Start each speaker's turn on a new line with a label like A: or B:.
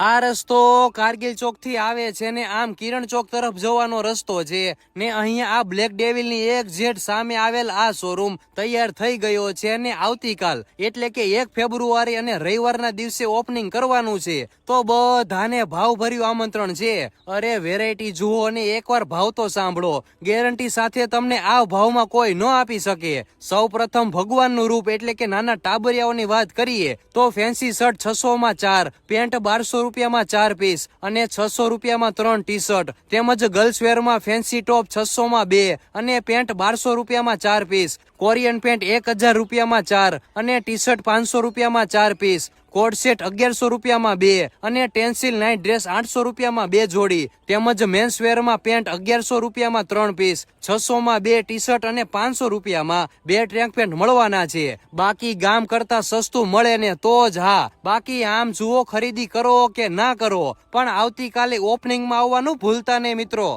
A: આ રસ્તો કારગિલ ચોક થી આવે છે ને આમ કિરણ ચોક તરફ જવાનો રસ્તો છે ને અહીંયા આ બ્લેક ડેવિલ ની એક્ઝેક્ટ સામે આવેલ આ શોરૂમ તૈયાર થઈ ગયો છે અને આવતીકાલ એટલે કે 1 ફેબ્રુઆરી અને રવિવારના દિવસે ઓપનિંગ કરવાનું છે તો બધાને ભાવભર્યું આમંત્રણ છે। અરે વેરાયટી જુઓ અને એકવાર ભાવ તો સાંભળો, ગેરંટી સાથે તમને આ ભાવમાં કોઈ ન આપી શકે। સૌ પ્રથમ ભગવાનનું રૂપ એટલે કે નાના ટાબરિયાઓની વાત કરીએ તો ફેન્સી શર્ટ 600 માં 4, પેન્ટ 1200 રૂપિયામાં 4 પીસ અને 600 રૂપિયામાં 3 ટી શર્ટ, તેમજ ગર્લ્સ વેરમાં ફેન્સી ટોપ 600 માં 2 અને પેન્ટ 1200 રૂપિયામાં 4 પીસ, કોરિયન પેન્ટ 1000 રૂપિયામાં 4 અને ટી શર્ટ 500 રૂપિયામાં 4 પીસ, કોડ સેટ 1100 રૂપિયામાં 2 અને ટેન્સિલ નાઇટ ડ્રેસ 800 રૂપિયામાં 2 જોડી, તેમજ મેન્સ વેરમાં પેન્ટ 1100 રૂપિયામાં 3 પીસ, 600 માં 2 ટી શર્ટ અને 500 રૂપિયામાં 2 ટ્રેક પેન્ટ મળવાના છે। બાકી ગામ કરતા સસ્તું મળે ને તો જ હા, બાકી આમ જુઓ ખરીદી કરો કે ના કરો પણ આવતીકાલે ઓપનિંગમાં આવવાનું ભૂલતા નહીં મિત્રો।